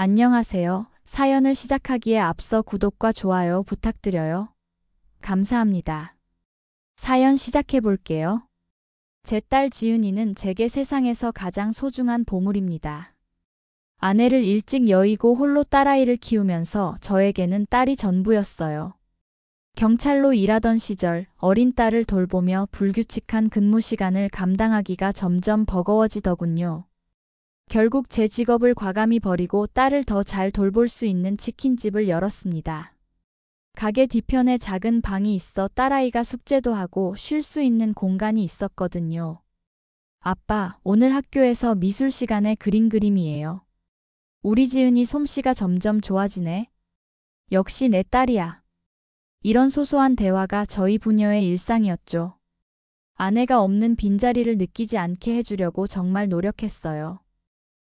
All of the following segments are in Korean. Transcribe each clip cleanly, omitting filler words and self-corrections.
안녕하세요. 사연을 시작하기에 앞서 구독과 좋아요 부탁드려요. 감사합니다. 사연 시작해 볼게요. 제 딸 지은이는 제게 세상에서 가장 소중한 보물입니다. 아내를 일찍 여의고 홀로 딸아이를 키우면서 저에게는 딸이 전부였어요. 경찰로 일하던 시절 어린 딸을 돌보며 불규칙한 근무 시간을 감당하기가 점점 버거워지더군요. 결국 제 직업을 과감히 버리고 딸을 더 잘 돌볼 수 있는 치킨집을 열었습니다. 가게 뒤편에 작은 방이 있어 딸아이가 숙제도 하고 쉴 수 있는 공간이 있었거든요. 아빠, 오늘 학교에서 미술 시간에 그린 그림이에요. 우리 지은이 솜씨가 점점 좋아지네. 역시 내 딸이야. 이런 소소한 대화가 저희 부녀의 일상이었죠. 아내가 없는 빈자리를 느끼지 않게 해주려고 정말 노력했어요.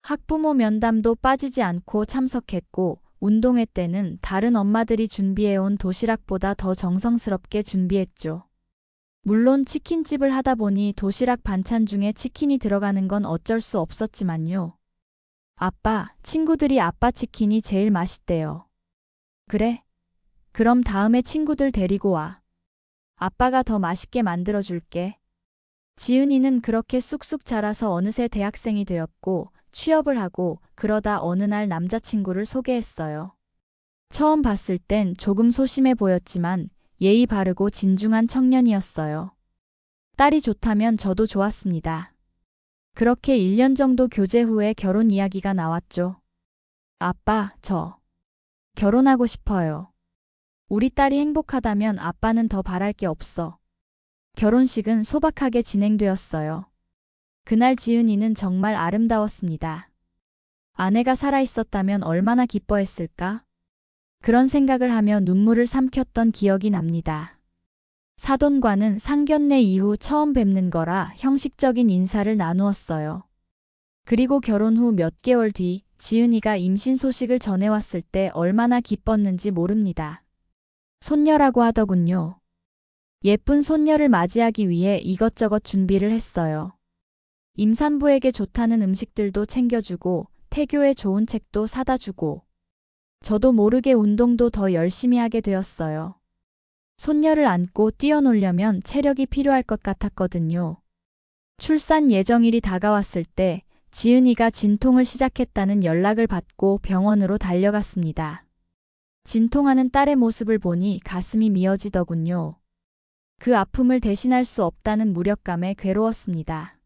학부모 면담도 빠지지 않고 참석했고, 운동회 때는 다른 엄마들이 준비해온 도시락보다 더 정성스럽게 준비했죠. 물론 치킨집을 하다 보니 도시락 반찬 중에 치킨이 들어가는 건 어쩔 수 없었지만요. 아빠, 친구들이 아빠 치킨이 제일 맛있대요. 그래? 그럼 다음에 친구들 데리고 와. 아빠가 더 맛있게 만들어줄게. 지은이는 그렇게 쑥쑥 자라서 어느새 대학생이 되었고, 취업을 하고 그러다 어느 날 남자친구를 소개했어요. 처음 봤을 땐 조금 소심해 보였지만 예의 바르고 진중한 청년이었어요. 딸이 좋다면 저도 좋았습니다. 그렇게 1년 정도 교제 후에 결혼 이야기가 나왔죠. 아빠, 저 결혼하고 싶어요. 우리 딸이 행복하다면 아빠는 더 바랄 게 없어. 결혼식은 소박하게 진행되었어요. 그날 지은이는 정말 아름다웠습니다. 아내가 살아있었다면 얼마나 기뻐했을까? 그런 생각을 하며 눈물을 삼켰던 기억이 납니다. 사돈과는 상견례 이후 처음 뵙는 거라 형식적인 인사를 나누었어요. 그리고 결혼 후 몇 개월 뒤 지은이가 임신 소식을 전해왔을 때 얼마나 기뻤는지 모릅니다. 손녀라고 하더군요. 예쁜 손녀를 맞이하기 위해 이것저것 준비를 했어요. 임산부에게 좋다는 음식들도 챙겨주고 태교에 좋은 책도 사다 주고 저도 모르게 운동도 더 열심히 하게 되었어요. 손녀를 안고 뛰어놀려면 체력이 필요할 것 같았거든요. 출산 예정일이 다가왔을 때 지은이가 진통을 시작했다는 연락을 받고 병원으로 달려갔습니다. 진통하는 딸의 모습을 보니 가슴이 미어지더군요. 그 아픔을 대신할 수 없다는 무력감에 괴로웠습니다.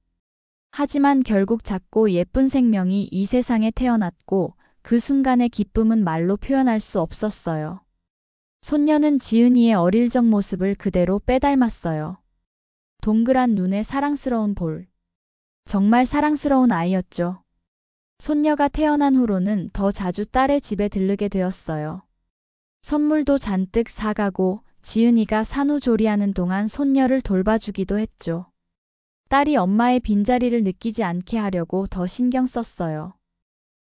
하지만 결국 작고 예쁜 생명이 이 세상에 태어났고 그 순간의 기쁨은 말로 표현할 수 없었어요. 손녀는 지은이의 어릴 적 모습을 그대로 빼닮았어요. 동그란 눈에 사랑스러운 볼. 정말 사랑스러운 아이였죠. 손녀가 태어난 후로는 더 자주 딸의 집에 들르게 되었어요. 선물도 잔뜩 사가고 지은이가 산후조리하는 동안 손녀를 돌봐주기도 했죠. 딸이 엄마의 빈자리를 느끼지 않게 하려고 더 신경 썼어요.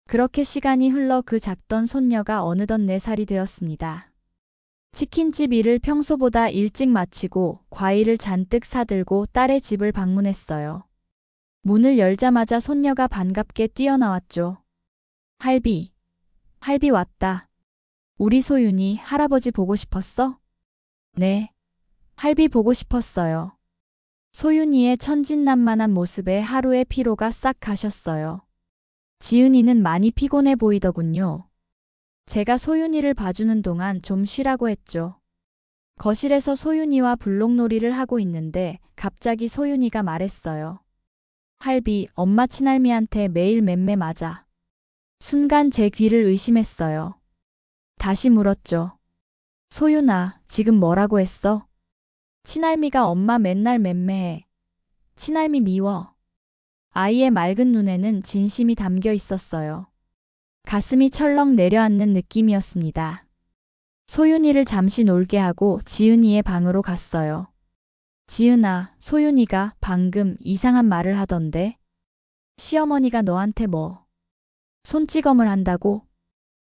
그렇게 시간이 흘러 그 작던 손녀가 어느덧 4살이 되었습니다. 치킨집 일을 평소보다 일찍 마치고 과일을 잔뜩 사들고 딸의 집을 방문했어요. 문을 열자마자 손녀가 반갑게 뛰어나왔죠. 할비, 할비 왔다. 우리 소윤이 할아버지 보고 싶었어? 네, 할비 보고 싶었어요. 소윤이의 천진난만한 모습에 하루의 피로가 싹 가셨어요. 지은이는 많이 피곤해 보이더군요. 제가 소윤이를 봐주는 동안 좀 쉬라고 했죠. 거실에서 소윤이와 블록놀이를 하고 있는데 갑자기 소윤이가 말했어요. 할비, 엄마 친할미한테 매일 맴매 맞아. 순간 제 귀를 의심했어요. 다시 물었죠. 소윤아, 지금 뭐라고 했어? 친할미가 엄마 맨날 맴매해. 친할미 미워. 아이의 맑은 눈에는 진심이 담겨 있었어요. 가슴이 철렁 내려앉는 느낌이었습니다. 소윤이를 잠시 놀게 하고 지은이의 방으로 갔어요. 지은아, 소윤이가 방금 이상한 말을 하던데? 시어머니가 너한테 뭐? 손찌검을 한다고?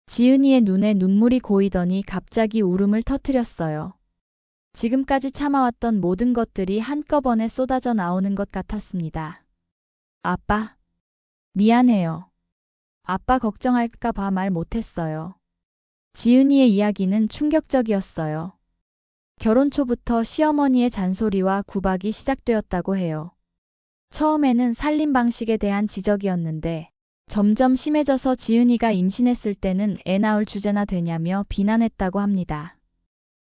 지은이의 눈에 눈물이 고이더니 갑자기 울음을 터뜨렸어요. 지금까지 참아왔던 모든 것들이 한꺼번에 쏟아져 나오는 것 같았습니다. 아빠, 미안해요. 아빠 걱정할까 봐 말 못했어요. 지은이의 이야기는 충격적이었어요. 결혼 초부터 시어머니의 잔소리와 구박이 시작되었다고 해요. 처음에는 살림 방식에 대한 지적이었는데 점점 심해져서 지은이가 임신했을 때는 애 낳을 주제나 되냐며 비난했다고 합니다.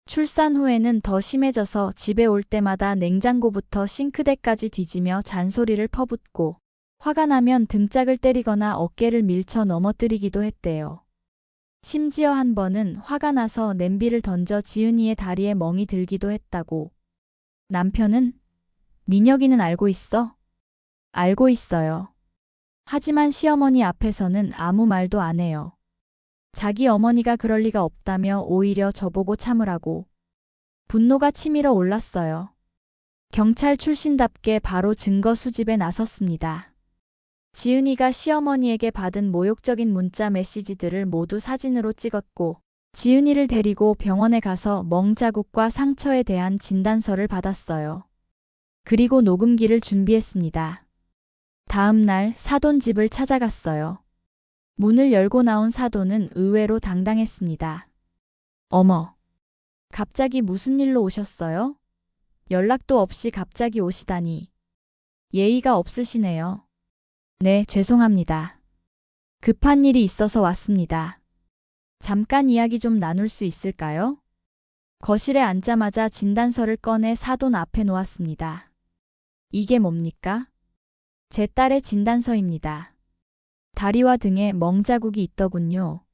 출산 후에는 더 심해져서 집에 올 때마다 냉장고부터 싱크대까지 뒤지며 잔소리를 퍼붓고 화가 나면 등짝을 때리거나 어깨를 밀쳐 넘어뜨리기도 했대요. 심지어 한 번은 화가 나서 냄비를 던져 지은이의 다리에 멍이 들기도 했다고. 남편은 민혁이는 알고 있어? 알고 있어요. 하지만 시어머니 앞에서는 아무 말도 안 해요. 자기 어머니가 그럴 리가 없다며 오히려 저보고 참으라고. 분노가 치밀어 올랐어요. 경찰 출신답게 바로 증거 수집에 나섰습니다. 지은이가 시어머니에게 받은 모욕적인 문자 메시지들을 모두 사진으로 찍었고 지은이를 데리고 병원에 가서 멍 자국과 상처에 대한 진단서를 받았어요. 그리고 녹음기를 준비했습니다. 다음 날 사돈 집을 찾아갔어요. 문을 열고 나온 사돈은 의외로 당당했습니다. 어머, 갑자기 무슨 일로 오셨어요? 연락도 없이 갑자기 오시다니. 예의가 없으시네요. 네, 죄송합니다. 급한 일이 있어서 왔습니다. 잠깐 이야기 좀 나눌 수 있을까요? 거실에 앉자마자 진단서를 꺼내 사돈 앞에 놓았습니다. 이게 뭡니까? 제 딸의 진단서입니다. 다리와 등에 멍 자국이 있더군요.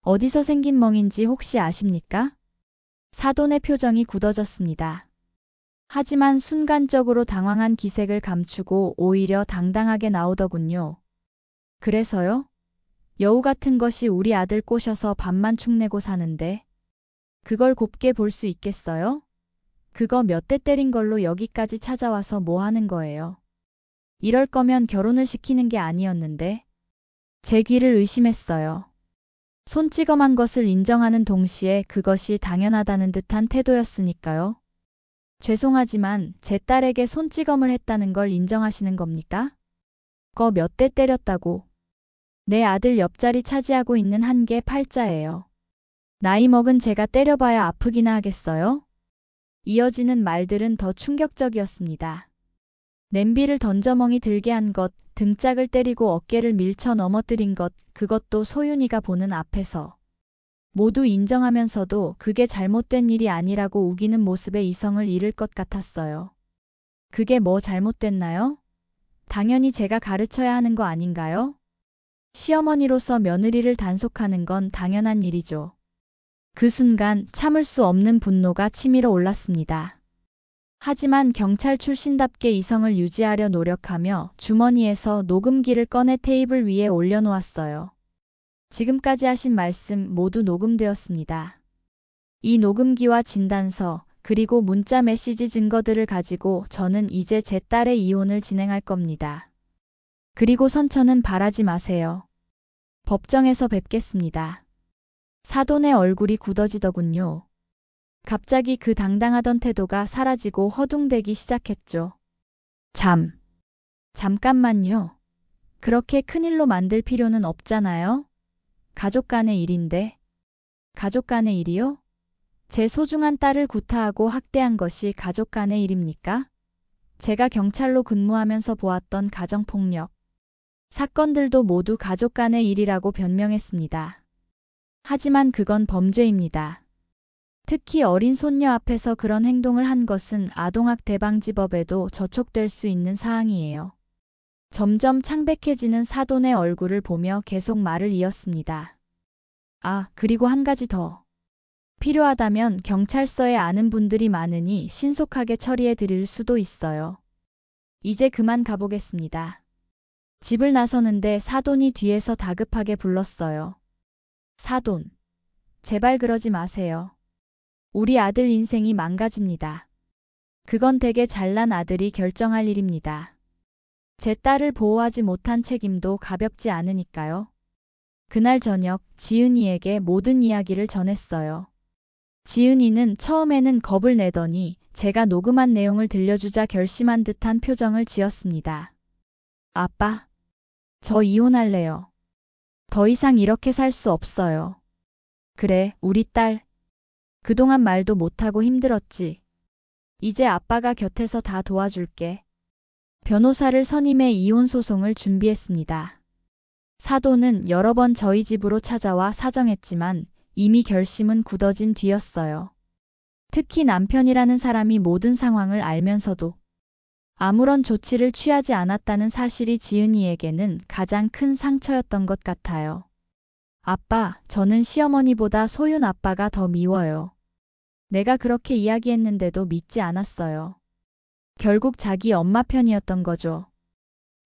어디서 생긴 멍인지 혹시 아십니까? 사돈의 표정이 굳어졌습니다. 하지만 순간적으로 당황한 기색을 감추고 오히려 당당하게 나오더군요. 그래서요? 여우 같은 것이 우리 아들 꼬셔서 밥만 축내고 사는데 그걸 곱게 볼 수 있겠어요? 그거 몇 대 때린 걸로 여기까지 찾아와서 뭐 하는 거예요? 이럴 거면 결혼을 시키는 게 아니었는데. 제 귀를 의심했어요. 손찌검한 것을 인정하는 동시에 그것이 당연하다는 듯한 태도였으니까요. 죄송하지만 제 딸에게 손찌검을 했다는 걸 인정하시는 겁니까? 거 몇 대 때렸다고. 내 아들 옆자리 차지하고 있는 한개 팔자예요. 나이 먹은 제가 때려봐야 아프기나 하겠어요? 이어지는 말들은 더 충격적이었습니다. 냄비를 던져 멍이 들게 한 것, 등짝을 때리고 어깨를 밀쳐 넘어뜨린 것, 그것도 소윤이가 보는 앞에서. 모두 인정하면서도 그게 잘못된 일이 아니라고 우기는 모습에 이성을 잃을 것 같았어요. 그게 뭐 잘못됐나요? 당연히 제가 가르쳐야 하는 거 아닌가요? 시어머니로서 며느리를 단속하는 건 당연한 일이죠. 그 순간 참을 수 없는 분노가 치밀어 올랐습니다. 하지만 경찰 출신답게 이성을 유지하려 노력하며 주머니에서 녹음기를 꺼내 테이블 위에 올려놓았어요. 지금까지 하신 말씀 모두 녹음되었습니다. 이 녹음기와 진단서, 그리고 문자 메시지 증거들을 가지고 저는 이제 제 딸의 이혼을 진행할 겁니다. 그리고 선처는 바라지 마세요. 법정에서 뵙겠습니다. 사돈의 얼굴이 굳어지더군요. 갑자기 그 당당하던 태도가 사라지고 허둥대기 시작했죠. 잠깐만요. 그렇게 큰일로 만들 필요는 없잖아요. 가족 간의 일인데. 가족 간의 일이요? 제 소중한 딸을 구타하고 학대한 것이 가족 간의 일입니까? 제가 경찰로 근무하면서 보았던 가정폭력 사건들도 모두 가족 간의 일이라고 변명했습니다. 하지만 그건 범죄입니다. 특히 어린 손녀 앞에서 그런 행동을 한 것은 아동학대 방지법에도 저촉될 수 있는 사항이에요. 점점 창백해지는 사돈의 얼굴을 보며 계속 말을 이었습니다. 아, 그리고 한 가지 더. 필요하다면 경찰서에 아는 분들이 많으니 신속하게 처리해 드릴 수도 있어요. 이제 그만 가보겠습니다. 집을 나서는데 사돈이 뒤에서 다급하게 불렀어요. 사돈, 제발 그러지 마세요. 우리 아들 인생이 망가집니다. 그건 되게 잘난 아들이 결정할 일입니다. 제 딸을 보호하지 못한 책임도 가볍지 않으니까요. 그날 저녁 지은이에게 모든 이야기를 전했어요. 지은이는 처음에는 겁을 내더니 제가 녹음한 내용을 들려주자 결심한 듯한 표정을 지었습니다. 아빠, 저 이혼할래요. 더 이상 이렇게 살 수 없어요. 그래, 우리 딸. 그동안 말도 못하고 힘들었지. 이제 아빠가 곁에서 다 도와줄게. 변호사를 선임해 이혼 소송을 준비했습니다. 사도는 여러 번 저희 집으로 찾아와 사정했지만 이미 결심은 굳어진 뒤였어요. 특히 남편이라는 사람이 모든 상황을 알면서도 아무런 조치를 취하지 않았다는 사실이 지은이에게는 가장 큰 상처였던 것 같아요. 아빠, 저는 시어머니보다 소윤 아빠가 더 미워요. 내가 그렇게 이야기했는데도 믿지 않았어요. 결국 자기 엄마 편이었던 거죠.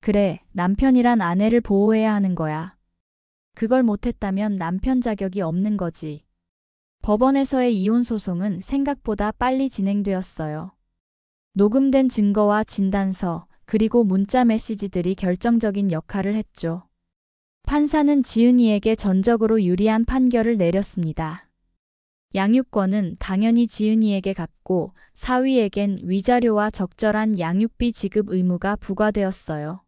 그래, 남편이란 아내를 보호해야 하는 거야. 그걸 못했다면 남편 자격이 없는 거지. 법원에서의 이혼 소송은 생각보다 빨리 진행되었어요. 녹음된 증거와 진단서, 그리고 문자 메시지들이 결정적인 역할을 했죠. 판사는 지은이에게 전적으로 유리한 판결을 내렸습니다. 양육권은 당연히 지은이에게 갔고 사위에겐 위자료와 적절한 양육비 지급 의무가 부과되었어요.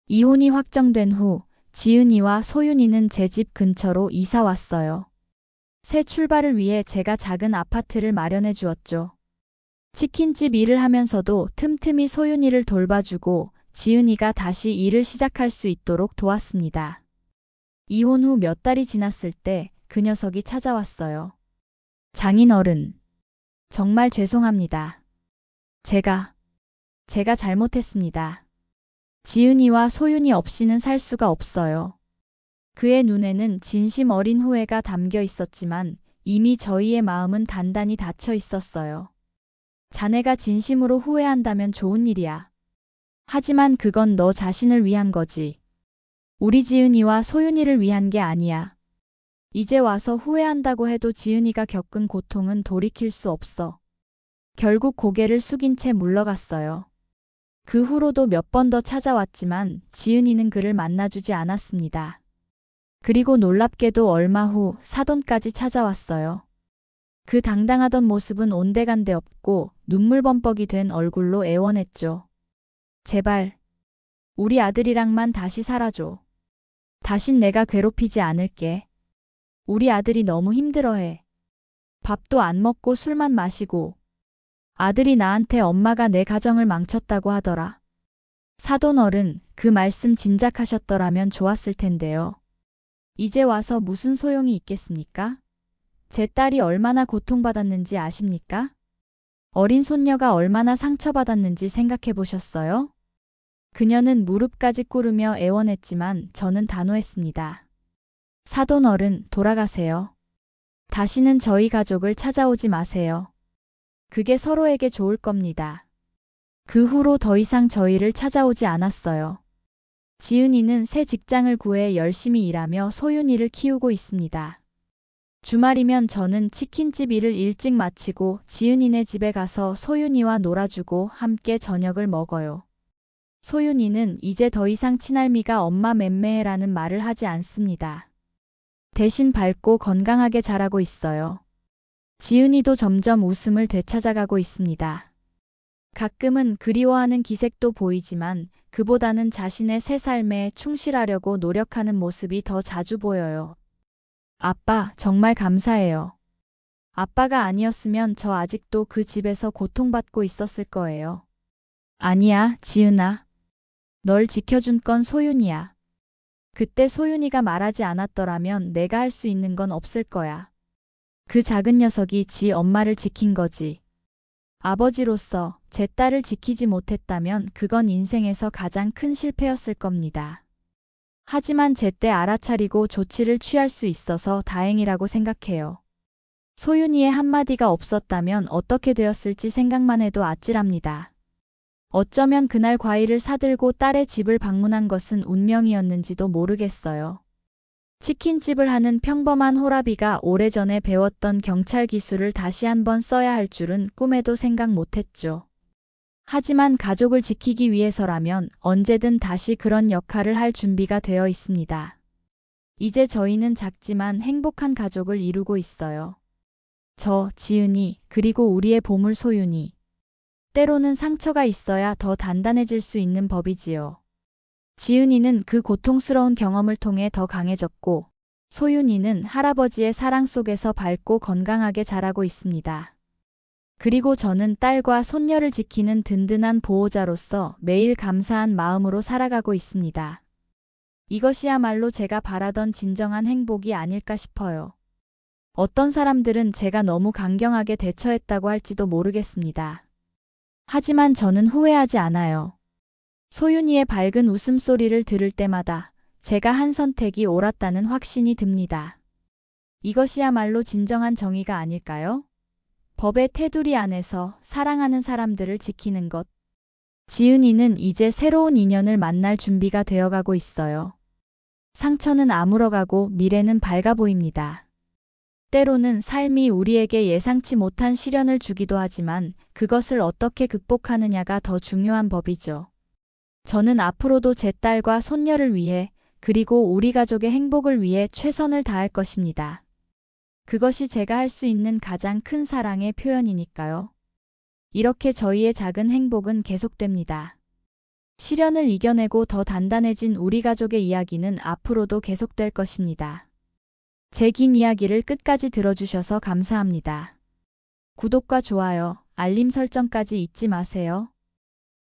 이혼이 확정된 후 지은이와 소윤이는 제 집 근처로 이사 왔어요. 새 출발을 위해 제가 작은 아파트를 마련해 주었죠. 치킨집 일을 하면서도 틈틈이 소윤이를 돌봐주고 지은이가 다시 일을 시작할 수 있도록 도왔습니다. 이혼 후 몇 달이 지났을 때 그 녀석이 찾아왔어요. 장인어른, 정말 죄송합니다. 제가 잘못했습니다. 지은이와 소윤이 없이는 살 수가 없어요. 그의 눈에는 진심 어린 후회가 담겨 있었지만 이미 저희의 마음은 단단히 닫혀 있었어요. 자네가 진심으로 후회한다면 좋은 일이야. 하지만 그건 너 자신을 위한 거지. 우리 지은이와 소윤이를 위한 게 아니야. 이제 와서 후회한다고 해도 지은이가 겪은 고통은 돌이킬 수 없어. 결국 고개를 숙인 채 물러갔어요. 그 후로도 몇 번 더 찾아왔지만 지은이는 그를 만나주지 않았습니다. 그리고 놀랍게도 얼마 후 사돈까지 찾아왔어요. 그 당당하던 모습은 온데간데 없고 눈물범벅이 된 얼굴로 애원했죠. 제발, 우리 아들이랑만 다시 살아줘. 다신 내가 괴롭히지 않을게. 우리 아들이 너무 힘들어해. 밥도 안 먹고 술만 마시고. 아들이 나한테 엄마가 내 가정을 망쳤다고 하더라. 사돈 어른, 그 말씀 진작하셨더라면 좋았을 텐데요. 이제 와서 무슨 소용이 있겠습니까? 제 딸이 얼마나 고통받았는지 아십니까? 어린 손녀가 얼마나 상처받았는지 생각해 보셨어요? 그녀는 무릎까지 꿇으며 애원했지만 저는 단호했습니다. 사돈 어른, 돌아가세요. 다시는 저희 가족을 찾아오지 마세요. 그게 서로에게 좋을 겁니다. 그 후로 더 이상 저희를 찾아오지 않았어요. 지은이는 새 직장을 구해 열심히 일하며 소윤이를 키우고 있습니다. 주말이면 저는 치킨집 일을 일찍 마치고 지은이네 집에 가서 소윤이와 놀아주고 함께 저녁을 먹어요. 소윤이는 이제 더 이상 친할미가 엄마 맴매해라는 말을 하지 않습니다. 대신 밝고 건강하게 자라고 있어요. 지은이도 점점 웃음을 되찾아가고 있습니다. 가끔은 그리워하는 기색도 보이지만 그보다는 자신의 새 삶에 충실하려고 노력하는 모습이 더 자주 보여요. 아빠, 정말 감사해요. 아빠가 아니었으면 저 아직도 그 집에서 고통받고 있었을 거예요. 아니야, 지은아. 널 지켜준 건 소윤이야. 그때 소윤이가 말하지 않았더라면 내가 할 수 있는 건 없을 거야. 그 작은 녀석이 지 엄마를 지킨 거지. 아버지로서 제 딸을 지키지 못했다면 그건 인생에서 가장 큰 실패였을 겁니다. 하지만 제때 알아차리고 조치를 취할 수 있어서 다행이라고 생각해요. 소윤이의 한마디가 없었다면 어떻게 되었을지 생각만 해도 아찔합니다. 어쩌면 그날 과일을 사들고 딸의 집을 방문한 것은 운명이었는지도 모르겠어요. 치킨집을 하는 평범한 호라비가 오래전에 배웠던 경찰 기술을 다시 한번 써야 할 줄은 꿈에도 생각 못했죠. 하지만 가족을 지키기 위해서라면 언제든 다시 그런 역할을 할 준비가 되어 있습니다. 이제 저희는 작지만 행복한 가족을 이루고 있어요. 저, 지은이, 그리고 우리의 보물 소윤이. 때로는 상처가 있어야 더 단단해질 수 있는 법이지요. 지은이는 그 고통스러운 경험을 통해 더 강해졌고, 소윤이는 할아버지의 사랑 속에서 밝고 건강하게 자라고 있습니다. 그리고 저는 딸과 손녀를 지키는 든든한 보호자로서 매일 감사한 마음으로 살아가고 있습니다. 이것이야말로 제가 바라던 진정한 행복이 아닐까 싶어요. 어떤 사람들은 제가 너무 강경하게 대처했다고 할지도 모르겠습니다. 하지만 저는 후회하지 않아요. 소윤이의 밝은 웃음소리를 들을 때마다 제가 한 선택이 옳았다는 확신이 듭니다. 이것이야말로 진정한 정의가 아닐까요? 법의 테두리 안에서 사랑하는 사람들을 지키는 것. 지은이는 이제 새로운 인연을 만날 준비가 되어가고 있어요. 상처는 아물어가고 미래는 밝아 보입니다. 때로는 삶이 우리에게 예상치 못한 시련을 주기도 하지만 그것을 어떻게 극복하느냐가 더 중요한 법이죠. 저는 앞으로도 제 딸과 손녀를 위해 그리고 우리 가족의 행복을 위해 최선을 다할 것입니다. 그것이 제가 할 수 있는 가장 큰 사랑의 표현이니까요. 이렇게 저희의 작은 행복은 계속됩니다. 시련을 이겨내고 더 단단해진 우리 가족의 이야기는 앞으로도 계속될 것입니다. 제 긴 이야기를 끝까지 들어주셔서 감사합니다. 구독과 좋아요, 알림 설정까지 잊지 마세요.